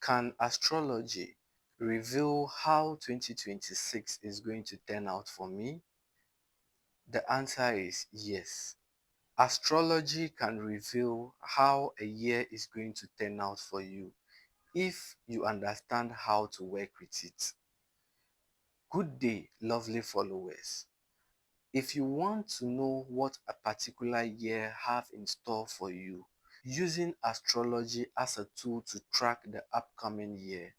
Can astrology reveal how 2026 is going to turn out for me? The answer is yes. Astrology can reveal how a year is going to turn out for you if you understand how to work with it. Good day, lovely followers. If you want to know what a particular year have in store for you, using astrology as a tool to track the upcoming year,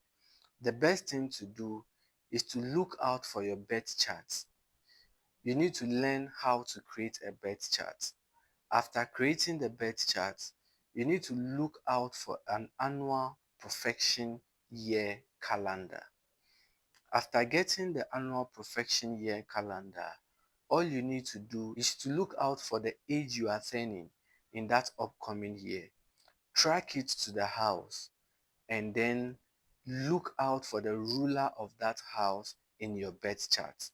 the best thing to do is to look out for your birth charts. You need to learn how to create a birth chart. After creating the birth chart, you need to look out for an annual perfection year calendar. After getting the annual perfection year calendar, all you need to do is to look out for the age you are turning in that upcoming year. Track it to the house and then look out for the ruler of that house in your birth chart.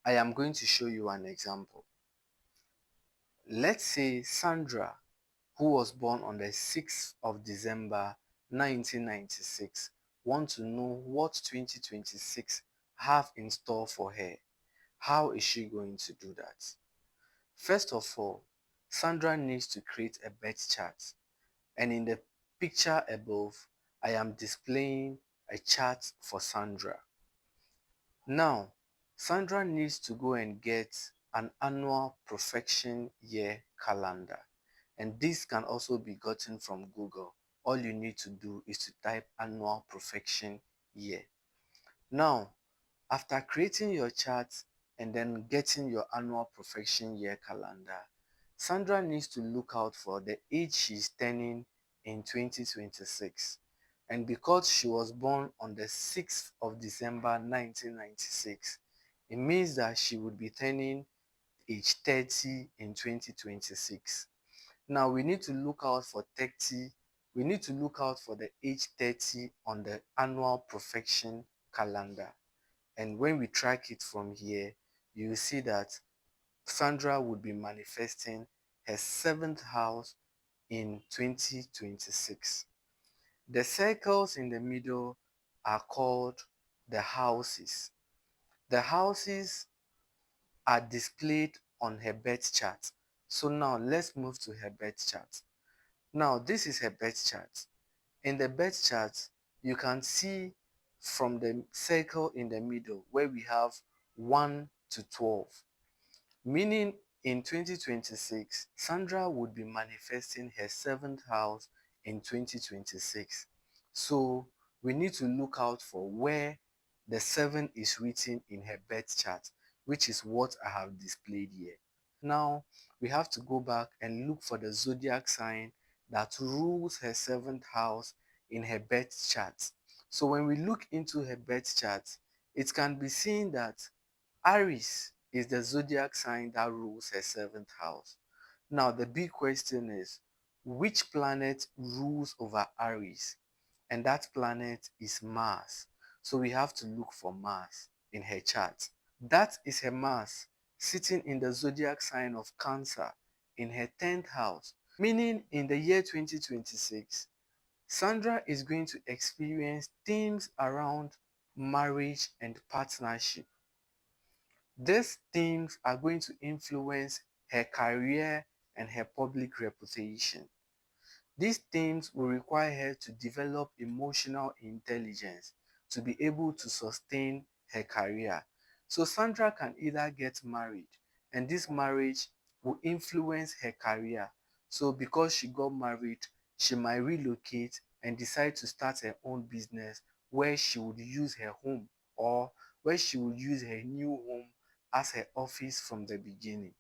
I am going to show you an example. Let's say Sandra, who was born on the 6th of December 1996, wants to know what 2026 have in store for her. How is she going to do that? First of all, Sandra needs to create a birth chart. And in the picture above, I am displaying a chart for Sandra. Now, Sandra needs to go and get an annual perfection year calendar. And this can also be gotten from Google. All you need to do is to type annual perfection year. Now, after creating your chart and then getting your annual perfection year calendar, Sandra needs to look out for the age she's turning in 2026. And because she was born on the 6th of December 1996, it means that she would be turning age 30 in 2026. Now we need to look out for 30. We need to look out for the age 30 on the annual perfection calendar. And when we track it from here, you will see that Sandra would be manifesting her seventh house in 2026. The circles in the middle are called the houses. The houses are displayed on her birth chart. So now let's move to her birth chart. Now this is her birth chart. In the birth chart, you can see from the circle in the middle where we have 1 to 12, meaning in 2026, Sandra would be manifesting her seventh house in 2026. So we need to look out for where the 7 is written in her birth chart, which is what I have displayed here. Now we have to go back and look for the zodiac sign that rules her seventh house in her birth chart. So when we look into her birth chart, it can be seen that Aries is the zodiac sign that rules her seventh house. Now the big question is, which planet rules over Aries? And that planet is Mars. So we have to look for Mars in her chart. That is her Mars sitting in the zodiac sign of Cancer in her 10th house, meaning in the year 2026, Sandra is going to experience themes around marriage and partnership. These themes are going to influence her career and her public reputation. These themes will require her to develop emotional intelligence to be able to sustain her career. So Sandra can either get married, and this marriage will influence her career. So because she got married, she might relocate and decide to start her own business where she would use her home, or where she would use her new home as her office from the beginning.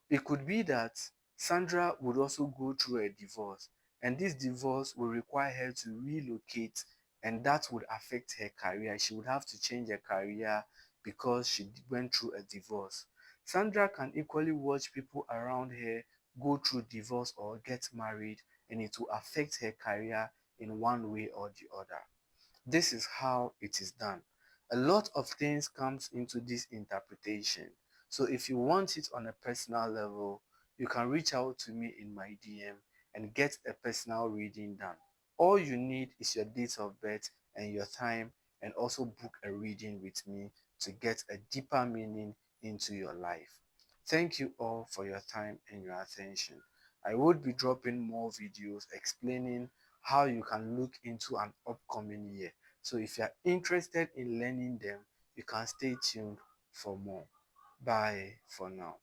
It could be that Sandra would also go through a divorce, and this divorce will require her to relocate, and that would affect her career. She would have to change her career because she went through a divorce. Sandra can equally watch people around her go through divorce or get married, and it will affect her career in one way or the other. This is how it is done. A lot of things comes into this interpretation. So if you want it on a personal level, you can reach out to me in my DM and get a personal reading done. All you need is your date of birth and your time, and also book a reading with me to get a deeper meaning into your life. Thank you all for your time and your attention. I would be dropping more videos explaining how you can look into an upcoming year. So if you are interested in learning them, you can stay tuned for more. Bye for now.